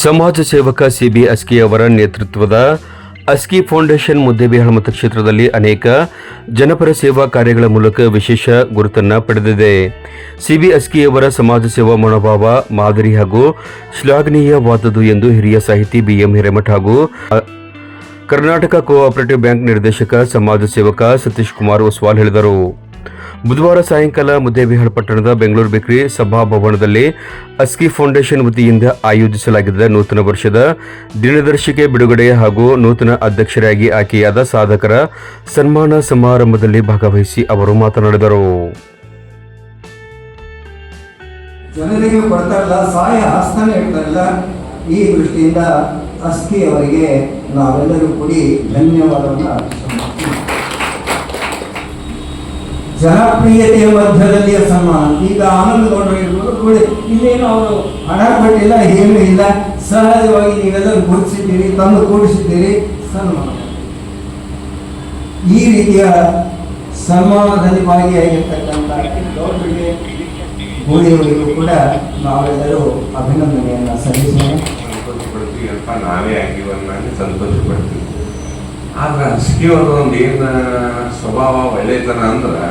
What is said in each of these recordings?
ಸಮಾಜ ಸೇವಕ ಸಿಬಿ ಅಸ್ಕಿ ಅವರ ನೇತೃತ್ವದ ಅಸ್ಕಿ ಫೌಂಡೇಶನ್ ಮುದ್ದೇಬಿಹಾಳ ಮತಕ್ಷೇತ್ರದಲ್ಲಿ ಅನೇಕ ಜನಪರ ಸೇವಾ ಕಾರ್ಯಗಳ ಮೂಲಕ ವಿಶೇಷ ಗುರುತನ್ನು ಪಡೆದಿದೆ. ಸಿಬಿ ಅಸ್ಕಿ ಅವರ ಸಮಾಜ ಸೇವಾ ಮನೋಭಾವ ಮಾದರಿ ಹಾಗೂ ಶ್ಲಾಘನೀಯವಾದದ್ದು ಎಂದು ಹಿರಿಯ ಸಾಹಿತಿ ಬಿಎಂ ಹಿರೇಮಠ ಹಾಗೂ ಕರ್ನಾಟಕ ಕೋಆಪರೇಟಿವ್ ಬ್ಯಾಂಕ್ ನಿರ್ದೇಶಕ ಸಮಾಜ ಸೇವಕ ಸತೀಶ್ ಕುಮಾರ್ ಒಸ್ವಾಲ್ ಹೇಳಿದರು. ಬುಧವಾರ ಸಾಯಂಕಾಲ ಮುದ್ದೇಬಿಹಾಳ ಪಟ್ಟಣದ ಬೆಂಗಳೂರು ಬೇಕರಿ ಸಭಾಭವನದಲ್ಲಿ ಅಸ್ಕಿ ಫೌಂಡೇಶನ್ ವತಿಯಿಂದ ಆಯೋಜಿಸಲಾಗಿದ್ದ ನೂತನ ವರ್ಷದ ದಿನದರ್ಶಿಕೆ ಬಿಡುಗಡೆ ಹಾಗೂ ನೂತನ ಅಧ್ಯಕ್ಷರಾಗಿ ಆಯ್ಕೆಯಾದ ಸಾಧಕರ ಸನ್ಮಾನ ಸಮಾರಂಭದಲ್ಲಿ ಭಾಗವಹಿಸಿ ಅವರು ಮಾತನಾಡಿದರು. ಜನರಿಗೆ ಕೊಡ್ತಾರಲ್ಲ, ಸಹಾಯ ಹಸ್ತಾನೆ ಇಡ್ತಾರಲ್ಲ, ಈ ದೃಷ್ಟಿಯಿಂದ ಅಸ್ಕಿ ಅವರಿಗೆ ನಾವೆಲ್ಲರೂ ಕೂಡಿ ಧನ್ಯವಾದವನ್ನು ಅರ್ಪಿಸೋಣ. ಜನಪ್ರಿಯತೆಯ ಮಧ್ಯದಲ್ಲಿ ಸನ್ಮಾನ. ಈಗ ಆನಂದಗೊಂಡಿರ್ಬೋದು, ಇಲ್ಲೇನು ಅವರು ಹಣ ಕೊಟ್ಟಿಲ್ಲ, ಏನೂ ಇಲ್ಲ, ಸಹಜವಾಗಿ ನೀವೆಲ್ಲರೂ ಗುರುತಿಸಿದ್ದೀರಿ, ತಂದು ಕೂಡಿಸಿದ್ದೀರಿ, ಸನ್ಮಾನ. ಈ ರೀತಿಯ ಸನ್ಮಾನದಲ್ಲಿ ಭಾಗಿಯಾಗಿರ್ತಕ್ಕಂಥ ಗೌರವರಿಗೆ ಗೋಳಿಯವರಿಗೂ ಕೂಡ ನಾವೆಲ್ಲರೂ ಅಭಿನಂದನೆಯನ್ನು ಸಲ್ಲಿಸೋಣ. ನಾವೇ ಆಗಿವನ್ನ ಸಂತೋಷ ಪಡ್ತೀವಿ. ಆದ್ರೆ ಅಸ್ಕಿ ಅವ್ರ ಒಂದು ಏನು ಸ್ವಭಾವ ಒಳ್ಳೆತನ ಅಂದ್ರೆ,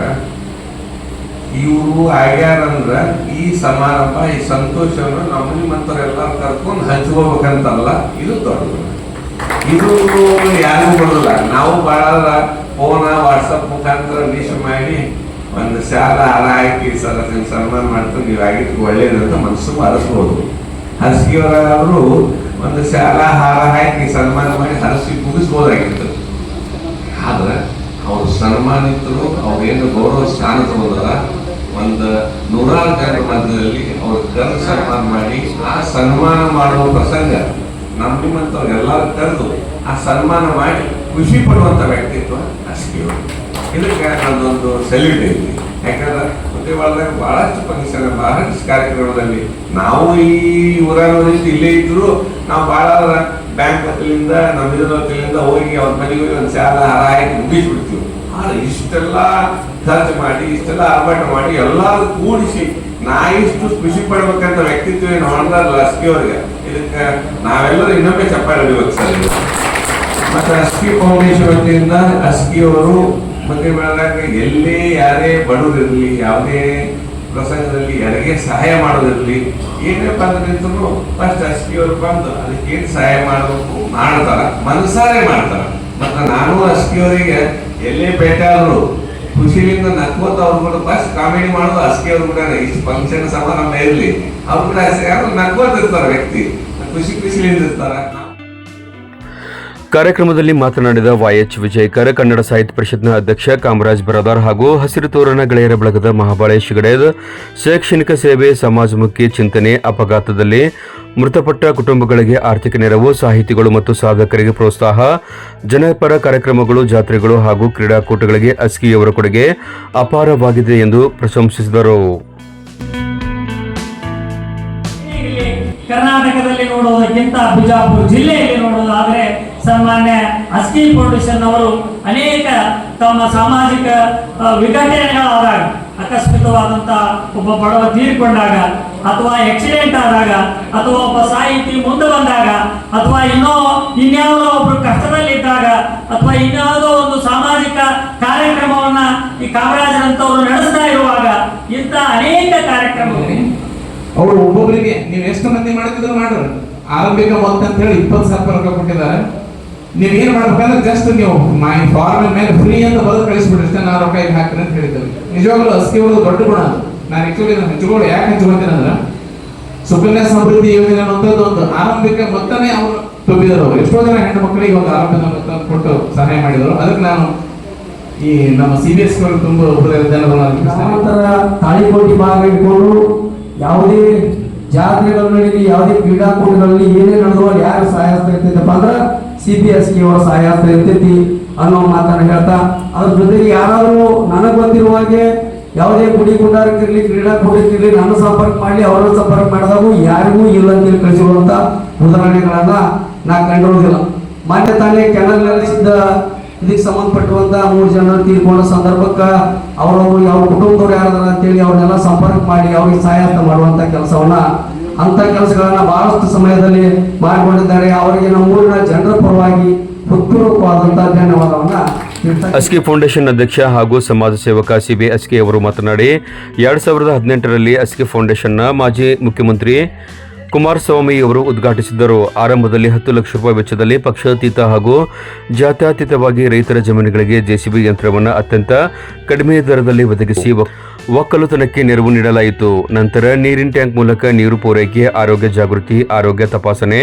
ಇವರು ಆಗ್ಯಾರಂದ್ರ ಈ ಸಮಾರಂಭ ಈ ಸಂತೋಷವನ್ನು ನಮ್ಮ ನಿಮ್ಮಂತರೆಲ್ಲ ಕರ್ಕೊಂಡು ಹಂಚ್ಕೋಬೇಕಂತಲ್ಲ, ಇದು ದೊಡ್ಡದು. ಇದು ಯಾರಿಗೂ ಕೊಡೋಲ್ಲ. ನಾವು ಭಾಳ ಫೋನ ವಾಟ್ಸಪ್ ಮುಖಾಂತರ ವಿಶ್ ಮಾಡಿ ಒಂದು ಶಾಲ ಹಾರ ಹಾಕಿ ಸನ್ಮಾನ ಮಾಡ್ಕೊಂಡು ನೀವು ಆಗಿದ್ದು ಒಳ್ಳೇದಂತ ಮನಸ್ಸು ಹರಿಸ್ಬೋದು. ಹರಸಿಯವರಾದರೂ ಒಂದು ಶಾಲಾ ಹಾರ ಹಾಕಿ ಸನ್ಮಾನ ಮಾಡಿ ಹರಸಿ ಮುಗಿಸ್ಬೋದಾಗಿತ್ತು. ಆದ್ರೆ ಅವ್ರು ಸನ್ಮಾನಿತರು, ಅವ್ರೇನು ಗೌರವ ಸ್ಥಾನ ತಗೊಂಡಾರ, ಒಂದು 100 ಜನರ ಮಧ್ಯದಲ್ಲಿ ಅವ್ರ ಕರೆದು ಸನ್ಮಾನ ಮಾಡಿ ಆ ಸನ್ಮಾನ ಮಾಡುವ ಪ್ರಸಂಗ ನಮ್ಮ ನಿಮ್ಮಂಥವ್ರಿಗೆಲ್ಲರೂ ಕರೆದು ಆ ಸನ್ಮಾನ ಮಾಡಿ ಖುಷಿ ಪಡುವಂಥ ವ್ಯಕ್ತಿತ್ವ ಅಸ್ಕಿಯವರು. ಇದಕ್ಕೆ ನನ್ನೊಂದು ಸೆಲ್ಯೂಟ್ ಐತಿ. ಯಾಕಂದ್ರೆ ಮುದ್ದೇಬಿಹಾಳದಾಗ ಬಹಳಷ್ಟು ಫಂಕ್ಷನ್, ಬಹಳಷ್ಟು ಕಾರ್ಯಕ್ರಮದಲ್ಲಿ ನಾವು ಈ ಊರಾಗೋದ್ರಿಂದ ಇಲ್ಲೇ ಇದ್ರು ನಾವು ಭಾಳ ಬ್ಯಾಂಕ್ ವತಿಯಿಂದ ನಮ್ಮ ಇದರ ವತಿಯಿಂದ ಹೋಗಿ ಅವ್ರ ಮನೆಗೆ ಹೋಗಿ ಒಂದು ಶಾಲ ಹಾರ ಹಾಕಿ ಮುಗಿಸ್ಬಿಡ್ತೀವಿ. ಆದ್ರೆ ಇಷ್ಟೆಲ್ಲ ಖರ್ಚು ಮಾಡಿ, ಇಷ್ಟೆಲ್ಲ ಆರ್ಭಟ ಮಾಡಿ ಎಲ್ಲರೂ ಕೂಡಿಸಿ ನಾ ಇಷ್ಟು ಖುಷಿ ಪಡ್ಬೇಕಂತ ವ್ಯಕ್ತಿತ್ವ ಏನು ಹೊಂದಾರಲ್ಲ ಅಸ್ಕಿ ಅವ್ರಿಗೆ, ಇದಕ್ಕೆ ನಾವೆಲ್ಲರೂ ಇನ್ನೊಮ್ಮೆ ಚಪ್ಪಾಳೆ ಹೊಡಿಬೇಕು ಸರ್. ಮತ್ತು ಅಸ್ಕಿ ಫೌಂಡೇಶನ್ ವತಿಯಿಂದ ಅಸ್ಕಿ ಅವರು ಮುದ್ದೇಬಿಹಾಳದಾಗ ಎಲ್ಲೇ ಯಾರೇ ಬಡವರಿರಲಿ, ಯಾವುದೇ ಪ್ರಸಂಗದಲ್ಲಿ ಯಾರಿಗೆ ಸಹಾಯ ಮಾಡೋದಿರಲಿ, ಏನೇ ಬಂದ್ರೂ ಫಸ್ಟ್ ಅಸ್ಕಿ ಅವರು ಬಂದು ಅದಕ್ಕೆ ಏನು ಸಹಾಯ ಮಾಡಬೇಕು ಮಾಡ್ತಾರ, ಮನಸಾರೆ ಮಾಡ್ತಾರ. ಮತ್ತು ನಾನು ಅಸ್ಕಿ ಅವರಿಗೆ ಎಲ್ಲೇ ಭೇಟಿಯಾದ್ರು ಖುಷಿಯಿಂದ ನಕ್ಕೋತ ಅವ್ರು ಕೂಡ ಫಸ್ಟ್ ಕಾಮಿಡಿ ಮಾಡೋದು ಅಸ್ಕಿ ಅವ್ರು ಕೂಡ. ಇಷ್ಟು ಫಂಕ್ಷನ್ ಸಮಾರಂಭ ಇರಲಿ, ಅವ್ರು ಕೂಡ ನಕ್ಕೋತಿರ್ತಾರೆ, ವ್ಯಕ್ತಿ ಖುಷಿಲಿಂದ ಇರ್ತಾರ. ಕಾರ್ಯಕ್ರಮದಲ್ಲಿ ಮಾತನಾಡಿದ YH ವಿಜಯಕರ್, ಕನ್ನಡ ಸಾಹಿತ್ಯ ಪರಿಷತ್ನ ಅಧ್ಯಕ್ಷ ಕಾಮರಾಜ್ ಬರದಾರ್ ಹಾಗೂ ಹಸಿರು ತೋರಣ ಗೆಳೆಯರ ಬಳಗದ ಮಹಾಬಳೇಶ್ ಗಡೇದ್, ಶೈಕ್ಷಣಿಕ ಸೇವೆ, ಸಮಾಜಮುಖಿ ಚಿಂತನೆ, ಅಪಘಾತದಲ್ಲಿ ಮೃತಪಟ್ಟ ಕುಟುಂಬಗಳಿಗೆ ಆರ್ಥಿಕ ನೆರವು, ಸಾಹಿತಿಗಳು ಮತ್ತು ಸಾಧಕರಿಗೆ ಪ್ರೋತ್ಸಾಹ, ಜನಪರ ಕಾರ್ಯಕ್ರಮಗಳು, ಜಾತ್ರೆಗಳು ಹಾಗೂ ಕ್ರೀಡಾಕೂಟಗಳಿಗೆ ಅಸ್ಕಿಯವರ ಕೊಡುಗೆ ಅಪಾರವಾಗಿದೆ ಎಂದು ಪ್ರಶಂಸಿಸಿದರು. ಕರ್ನಾಟಕದಲ್ಲಿ ನೋಡುವುದಕ್ಕಿಂತ ಬಿಜಾಪುರ ಜಿಲ್ಲೆಯಲ್ಲಿ ನೋಡುವುದಾದರೆ ಸನ್ಮಾನ್ಯ ಅಸ್ಕಿ ಫೌಂಡೇಶನ್ ಅವರು ಅನೇಕ ತಮ್ಮ ಸಾಮಾಜಿಕ ವಿಘಟನೆಗಳಾದಾಗ, ಅಕಸ್ಮಿತವಾದಂಥ ಒಬ್ಬ ಬಡವ ತೀರಿಕೊಂಡಾಗ, ಅಥವಾ ಆಕ್ಸಿಡೆಂಟ್ ಆದಾಗ, ಅಥವಾ ಒಬ್ಬ ಸಾಹಿತಿ ಮುಂದೆ ಬಂದಾಗ, ಅಥವಾ ಇನ್ಯಾವುದೋ ಒಬ್ರು ಕಷ್ಟದಲ್ಲಿದ್ದಾಗ, ಅಥವಾ ಇನ್ಯಾವುದೋ ಒಂದು ಸಾಮಾಜಿಕ ಕಾರ್ಯಕ್ರಮವನ್ನ ಈ ಕಾಮರಾಜರಂತವರು ನಡೆಸ್ತಾ ಇರುವಾಗ ಇಂಥ ಅನೇಕ ಕಾರ್ಯಕ್ರಮಗಳು ಅವರು ಒಬ್ಬೊಬ್ಬರಿಗೆ ನೀವು ಎಷ್ಟು ಮಂದಿ ಮಾಡಿದ್ರು ಮಾಡ್ರಿ, ಆರಂಭಿಕ ಮೊತ್ತ ಅಂತ ಹೇಳಿ 20,000 ರೂಪಾಯಿ ಕೊಟ್ಟಿದ್ದಾರೆ. ನೀವು ಏನು ಮಾಡ್ಬೇಕಂದ್ರೆ ಜಸ್ಟ್ ನೀವು ಫಾರ್ಮ್ ಮೇಲೆ ಫ್ರೀ ಅಂತ ಬರೋದು ಕಳಿಸ್ಬಿಡ್ರಿ, ಅಷ್ಟೇ ನಾನು ರೊಕ್ಕ ಈಗ ಹಾಕ್ತೀನಿ ಅಂತ ಹೇಳಿದ್ದೇವೆ. ನಿಜವಾಗ್ಲೂ ಅಸ್ಕಿ ಅವರು ದೊಡ್ಡ ಗುಣ ಅದು. ನಾನು ಆಕ್ಚುಲಿ ಹಂಚ್ಕೊಂಡು ಯಾಕೆ ಹಂಚ್ಕೊಳ್ತೀನಿ ಅಂದ್ರೆ, ಸುಕನ್ಯಾ ಸಮೃದ್ಧಿ ಯೋಜನೆ ಅನ್ನೋಂಥದ್ದು ಒಂದು ಆರಂಭಿಕ ಮೊತ್ತನೇ ಅವರು ತುಂಬಿದರು. ಅವರು ಎಷ್ಟೋ ಜನ ಹೆಣ್ಣು ಮಕ್ಕಳಿಗೆ ಒಂದು ಆರಂಭಿಕ ಮೊತ್ತ ಕೊಟ್ಟು ಸಹಾಯ ಮಾಡಿದರು. ಅದಕ್ಕೆ ನಾನು ಈ ನಮ್ಮ CBSE ಅವರು ತುಂಬ ಧನ್ಯವಾದ. ತಾಳಿಕೋಟಿ ಭಾಗ ಇಟ್ಕೊಂಡು ಯಾವುದೇ ಜಾತ್ರೆಗಳಲ್ಲಿ, ಯಾವುದೇ ಕ್ರೀಡಾಕೂಟಗಳಲ್ಲಿ ಏನೇ ನಡೆದ್ರು ಯಾರು ಸಹಾಯ ಇರ್ತೈತಪ್ಪ ಅಂದ್ರೆ CBSE ಅವರ ಸಹಾಯ ಇರ್ತೈತಿ ಅನ್ನೋ ಮಾತನ್ನು ಹೇಳ್ತಾ, ಅದ್ರ ಜೊತೆಗೆ ಯಾರಾದರೂ ನನಗೆ ಗೊತ್ತಿರುವ ಹಾಗೆ ಯಾವುದೇ ಗುಡಿ ಗುಂಡಾರಕ್ಕಿರಲಿ, ಕ್ರೀಡಾಕೂಟಕ್ಕಿರಲಿ ನನ್ನ ಸಂಪರ್ಕ ಮಾಡಲಿ, ಅವರ ಸಂಪರ್ಕ ಮಾಡಿದಾಗೂ ಯಾರಿಗೂ ಇಲ್ಲ ಅಂತೇಳಿ ಕಳಿಸಿರುವಂಥ ಉದಾಹರಣೆಗಳನ್ನ ನಾ ಕಂಡಿರೋದಿಲ್ಲ. ಮಾನ್ಯ ತಾನೇ ಕೆನಲ್ ನಡೆಸಿದ್ದ ಇದಕ್ಕೆ ಸಂಬಂಧಪಟ್ಟುವಂತ 3 ಜನರು ತೀರ್ಕೊಂಡ ಸಂದರ್ಭಕ್ಕೆ ಅವರೊಬ್ಬರು ಯಾವ ಕುಟುಂಬದವ್ರು ಯಾರದಾರ ಅಂತೇಳಿ ಅವ್ರನ್ನೆಲ್ಲ ಸಂಪರ್ಕ ಮಾಡಿ ಅವ್ರಿಗೆ ಸಹಾಯ ಮಾಡುವಂತ ಕೆಲಸವನ್ನ ಅಂತ ಕೆಲಸಗಳನ್ನ ಬಹಳಷ್ಟು ಸಮಯದಲ್ಲಿ ಮಾಡಿಕೊಂಡಿದ್ದಾರೆ. ಅವರಿಗೆ ನಮ್ಮೂರಿನ ಜನರ ಪರವಾಗಿ ಹೃತ್ಪೂರ್ವಕವಾದಂತಹ ಧನ್ಯವಾದವನ್ನ ತಿಳಿಸ್ತಾ ಅಸ್ಕಿ ಫೌಂಡೇಶನ್ ಅಧ್ಯಕ್ಷ ಹಾಗೂ ಸಮಾಜ ಸೇವಕ ಸಿಬಿ ಅಸ್ಕಿ ಅವರು ಮಾತನಾಡಿ 2018ರಲ್ಲಿ ಅಸ್ಕಿ ಫೌಂಡೇಶನ್ನ ಮಾಜಿ ಮುಖ್ಯಮಂತ್ರಿ ಕುಮಾರಸ್ವಾಮಿ ಅವರು ಉದ್ಘಾಟಿಸಿದ್ದರು. ಆರಂಭದಲ್ಲಿ 10 ಲಕ್ಷ ರೂಪಾಯಿ ವೆಚ್ಚದಲ್ಲಿ ಪಕ್ಷಾತೀತ ಹಾಗೂ ಜಾತ್ಯತೀತವಾಗಿ ರೈತರ ಜಮೀನುಗಳಿಗೆ ಜೆಸಿಬಿ ಯಂತ್ರವನ್ನು ಅತ್ಯಂತ ಕಡಿಮೆ ದರದಲ್ಲಿ ಒದಗಿಸಿ ಒಕ್ಕಲುತನಕ್ಕೆ ನೆರವು ನೀಡಲಾಯಿತು. ನಂತರ ನೀರಿನ ಟ್ಯಾಂಕ್ ಮೂಲಕ ನೀರು ಪೂರೈಕೆ, ಆರೋಗ್ಯ ಜಾಗೃತಿ, ಆರೋಗ್ಯ ತಪಾಸಣೆ,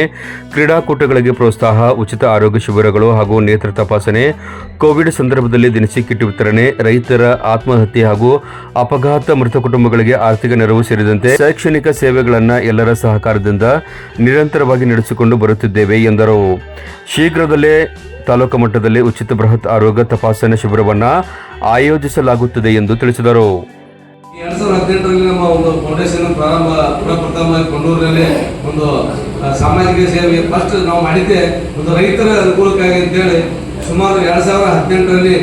ಕ್ರೀಡಾಕೂಟಗಳಿಗೆ ಪ್ರೋತ್ಸಾಹ, ಉಚಿತ ಆರೋಗ್ಯ ಶಿಬಿರಗಳು ಹಾಗೂ ನೇತ್ರ ತಪಾಸಣೆ, ಕೋವಿಡ್ ಸಂದರ್ಭದಲ್ಲಿ ದಿನಸಿ ಕಿಟ್ ವಿತರಣೆ, ರೈತರ ಆತ್ಮಹತ್ಯೆ ಹಾಗೂ ಅಪಘಾತ ಮೃತ ಕುಟುಂಬಗಳಿಗೆ ಆರ್ಥಿಕ ನೆರವು ಸೇರಿದಂತೆ ಶೈಕ್ಷಣಿಕ ಸೇವೆಗಳನ್ನು ಎಲ್ಲರ ಸಹಕಾರದಿಂದ ನಿರಂತರವಾಗಿ ನಡೆಸಿಕೊಂಡು ಬರುತ್ತಿದ್ದೇವೆ ಎಂದರು. ಶೀಘ್ರದಲ್ಲೇ ತಾಲೂಕು ಮಟ್ಟದಲ್ಲಿ ಉಚಿತ ಬೃಹತ್ ಆರೋಗ್ಯ ತಪಾಸಣೆ ಶಿಬಿರವನ್ನು ಆಯೋಜಿಸಲಾಗುತ್ತದೆ ಎಂದು ತಿಳಿಸಿದರು. 2018ರಲ್ಲಿ ನಮ್ಮ ಒಂದು ಫೌಂಡೇಶನ್ ಪ್ರಪ್ರಥಮವಾಗಿ ಕೊಂಡೂರಿನಲ್ಲಿ ಒಂದು ಸಾಮಾಜಿಕ ಸೇವೆ ಫಸ್ಟ್ ನಾವು ಮಾಡಿದ್ದೆ ಒಂದು ರೈತರ ಅನುಕೂಲಕ್ಕಾಗಿ ಅಂತೇಳಿ ಸುಮಾರು 2018ರಲ್ಲಿ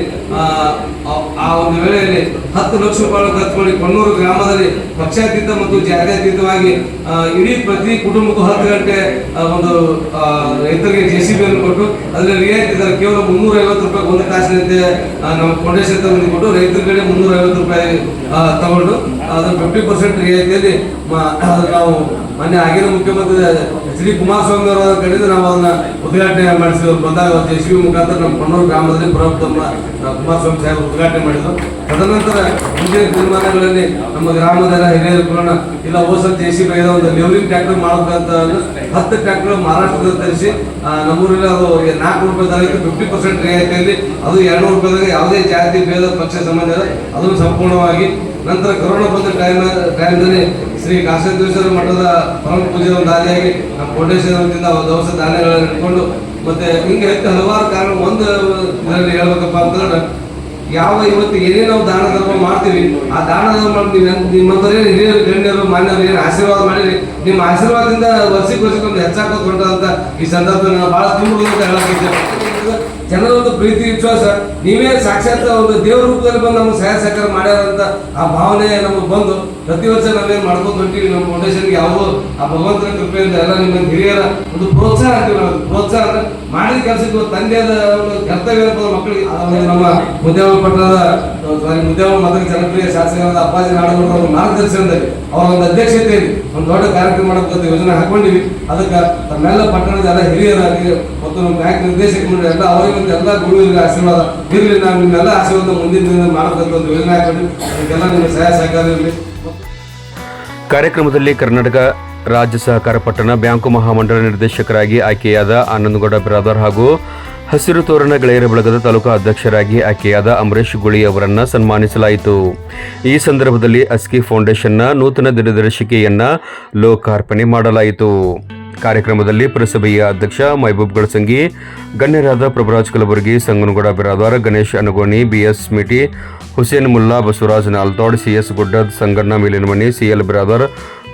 ಆ ಒಂದು ವೇಳೆಯಲ್ಲಿ 10 ಲಕ್ಷ ರೂಪಾಯಿ ಖರ್ಚು ಮಾಡಿ ಕೊಣ್ಣೂರು ಗ್ರಾಮದಲ್ಲಿ ಪಕ್ಷಾತೀತ ಮತ್ತು ಜಾತ್ಯತೀತವಾಗಿ ಇಡೀ ಪ್ರತಿ ಕುಟುಂಬಕ್ಕೂ 10 ಗಂಟೆ ಒಂದು ರೈತರಿಗೆ ಜೆಸಿಬಿಯನ್ನು ಕೊಟ್ಟು ಅದರಲ್ಲಿ ರಿಯಾಯಿತಿ ದರ ಕೇವಲ 350 ರೂಪಾಯಿ ಒಂದು ತಾಸಿನಂತೆ ನಮ್ಮ ಫೌಂಡೇಶನ್ ತಗೊಂಡು ಕೊಟ್ಟು ರೈತರ ಕಡೆ 350 ರೂಪಾಯಿ ತಗೊಂಡು ಅದರ 50% ರಿಯಾಯಿತಿಯಲ್ಲಿ ನಾವು ಮೊನ್ನೆ ಆಗಿನ ಮುಖ್ಯಮಂತ್ರಿ ಶ್ರೀ ಕುಮಾರಸ್ವಾಮಿ ಅವರ ಕಡೆಯಿಂದ ನಾವು ಅದನ್ನ ಉದ್ಘಾಟನೆ ಮಾಡಿಸಿದ್ರು. ಬಂದಾಗ ಜೆಸಿಬಿ ಮುಖಾಂತರ ನಮ್ಮ ಕೊಣ್ಣೂರು ಗ್ರಾಮದಲ್ಲಿ ಪ್ರಪ್ರಥಮ ಕುಮಾರಸ್ವಾಮಿ ಸಾಹೇಬರು ಉದ್ಘಾಟನೆ ಮಾಡಿದ್ರು. ತದನಂತರ ಮುಂದಿನ ತೀರ್ಮಾನಗಳಲ್ಲಿ ನಮ್ಮ ಗ್ರಾಮದ ಹಿರಿಯರು ಕೂಡ ಇಲ್ಲ ಹೋದ ಜೆಸಿಬಿ ಒಂದು ಲೆವಲಿಂಗ್ ಟ್ರ್ಯಾಕ್ಟರ್ ಮಾಡಬೇಕಂತ 10 ಟ್ರ್ಯಾಕ್ಟರ್ ಮಹಾರಾಷ್ಟ್ರದಲ್ಲಿ ತರಿಸಿ ನಮ್ಮೂರಲ್ಲಿ ಅದು 400 ರೂಪಾಯಿ ದರಕ್ಕೆ 50% ರಿಯಾಯಿತಿಯಲ್ಲಿ ಅದು 200 ರೂಪಾಯಿದಾಗ ಯಾವುದೇ ಜಾತಿ ಭೇದ ಪಕ್ಷ ಸಂಬಂಧ ಅದನ್ನು ಸಂಪೂರ್ಣವಾಗಿ. ನಂತರ ಕೊರೋನಾ ಬಂದ ಟೈಮ್ನಲ್ಲಿ ಶ್ರೀ ಕಾಶೇಶ್ವರ ಮಠದ ಪರಮ ಪೂಜೆ ಒಂದು ಆದಿಯಾಗಿ ನಮ್ಮ ಫೌಂಡೇಶನ್ ವತಿಯಿಂದ ದವಸ ಧಾನ್ಯಗಳನ್ನು ಇಟ್ಕೊಂಡು ಮತ್ತೆ ಹಿಂಗೆ ಹಲವಾರು ಕಾರಣ ಒಂದು ಇದರಲ್ಲಿ ಹೇಳ್ಬೇಕಪ್ಪ ಅಂತಂದ್ರೆ ಯಾವ ಇವತ್ತು ಏನೇ ನಾವು ದಾನ ಧರ್ಮ ಮಾಡ್ತೀವಿ ಆ ದಾನ ಧರ್ಮ ನಿಮ್ಮಂತರೇ ಹಿರಿಯರು ಗಣ್ಯರು ಮಾನ್ಯರು ಏನು ಆಶೀರ್ವಾದ ಮಾಡಿರಿ ನಿಮ್ಮ ಆಶೀರ್ವಾದದಿಂದ ವರ್ಷಕ್ಕೆ ಒಂದು ಹೆಚ್ಚಾಕೋತ ಈ ಸಂದರ್ಭ ನಾನು ಬಹಳ ತುಂಬ ಅಂತ ಹೇಳಕ್ಕೆ ಜನರ ಒಂದು ಪ್ರೀತಿ ವಿಶ್ವಾಸ ನೀವೇ ಸಾಕ್ಷಾತ್ ಒಂದು ದೇವ್ರ ರೂಪದಲ್ಲಿ ಬಂದು ನಮ್ಗೆ ಸಹಾಯ ಸಹಕಾರ ಮಾಡ್ಯಾರಂತ ಆ ಭಾವನೆ ನಮಗೆ ಬಂದು ಪ್ರತಿ ವರ್ಷ ನಾವೇನು ಮಾಡ್ಕೊಂಡು ಹೊಂಟೀವಿ. ನಮ್ಮ ಫೌಂಡೇಶನ್ಗೆ ಯಾವುದೋ ಆ ಭಗವಂತನ ಕೃಪೆಯಿಂದ ಎಲ್ಲ ನಿಮ್ಮ ಹಿರಿಯರ ಒಂದು ಪ್ರೋತ್ಸಾಹ ಅಂತೀವಿ ನಾವು. ಪ್ರೋತ್ಸಾಹ ಅಂದ್ರೆ ಮಾಡಿದ ಕೆಲಸಕ್ಕೆ ತಂದೆಯಾದ ಒಂದು ಕರ್ತವ್ಯ ಮಕ್ಕಳಿಗೆ ನಮ್ಮ ಮುದ್ದೇವ ಪಟ್ಟಣದ ಮುದ್ದೇವ ಮತದ ಜನಪ್ರಿಯ ಶಾಸಕರಾದ ಅಪ್ಪಾಜಿ ನಾಡಗೌಡರ ಒಂದು ಮಾರ್ಗದರ್ಶನದಲ್ಲಿ ಅವರ ಒಂದು ಅಧ್ಯಕ್ಷತೆಯಲ್ಲಿ ಒಂದು ದೊಡ್ಡ ಕಾರ್ಯಕ್ರಮ ಮಾಡಬೇಕಂತ ಯೋಜನೆ ಹಾಕೊಂಡಿವಿ. ಅದಕ್ಕೆ ನಮ್ಮೆಲ್ಲ ಪಟ್ಟಣದ ಎಲ್ಲ ಹಿರಿಯರಾಗಿ ಮತ್ತು ನಮ್ಮ ಬ್ಯಾಂಕ್ ನಿರ್ದೇಶಕರು ಎಲ್ಲ ಅವರಿಗೆ ಎಲ್ಲ ಗುರುವಿಗೆ ಆಶೀರ್ವಾದ ಇರಲಿ. ನಾವು ನಿಮ್ಮೆಲ್ಲ ಆಶೀರ್ವಾದ ಮುಂದಿನ ದಿನ ಮಾಡಬೇಕಂತ ಒಂದು ಯೋಜನೆ ಹಾಕೊಂಡಿವಿ. ಅದಕ್ಕೆಲ್ಲ ನಿಮ್ಮ ಸಹಾಯ ಸಹಕಾರ ಇರಲಿ. ಕಾರ್ಯಕ್ರಮದಲ್ಲಿ ಕರ್ನಾಟಕ ರಾಜ್ಯ ಸಹಕಾರ ಪಟ್ಟಣ ಬ್ಯಾಂಕು ಮಹಾಮಂಡಳ ನಿರ್ದೇಶಕರಾಗಿ ಆಯ್ಕೆಯಾದ ಆನಂದಗೌಡ ಬಿರಾದಾರ್ ಹಾಗೂ ಹಸಿರು ತೋರಣ ಗೆಳೆಯರ ಬಳಗದ ತಾಲೂಕು ಅಧ್ಯಕ್ಷರಾಗಿ ಆಯ್ಕೆಯಾದ ಅಮರೇಶ್ ಗುಳಿ ಅವರನ್ನು ಸನ್ಮಾನಿಸಲಾಯಿತು. ಈ ಸಂದರ್ಭದಲ್ಲಿ ಅಸ್ಕಿ ಫೌಂಡೇಶನ್ನ ನೂತನ ದಿನದರ್ಶಿಕೆಯನ್ನು ಲೋಕಾರ್ಪಣೆ ಮಾಡಲಾಯಿತು. ಕಾರ್ಯಕ್ರಮದಲ್ಲಿ ಪುರಸಭೆಯ ಅಧ್ಯಕ್ಷ ಮೈಬೂಬ್ ಗಳಸಂಗಿ, ಗಣ್ಯರಾದ ಪ್ರಭುರಾಜ್ ಕಲಬುರ್ಗಿ, ಸಂಗನಗೌಡ ಬಿರಾದಾರ್, ಗಣೇಶ್ ಅನಗೋಣಿ, ಬಿಎಸ್ ಮಿಟಿ, ಹುಸೇನ್ ಮುಲ್ಲಾ, ಬಸವರಾಜ್ ನಾಲ್ತೋಡ್, ಸಿಎಸ್ ಗುಡ್ಡದ್, ಸಂಗಣ್ಣ ಮೇಲಿನಮನಿ, ಸಿಎಲ್ ಬಿರಾದಾರ್,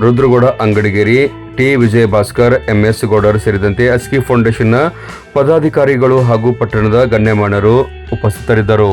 ರುದ್ರಗೌಡ ಅಂಗಡಿಗೇರಿ, ಟಿ ವಿಜಯ ಭಾಸ್ಕರ್, ಎಂಎಸ್ ಗೌಡರ್ ಸೇರಿದಂತೆ ಅಸ್ಕಿ ಫೌಂಡೇಶನ್ನ ಪದಾಧಿಕಾರಿಗಳು ಹಾಗೂ ಪಟ್ಟಣದ ಗಣ್ಯಮಾನ್ಯರು ಉಪಸ್ಥಿತರಿದ್ದರು.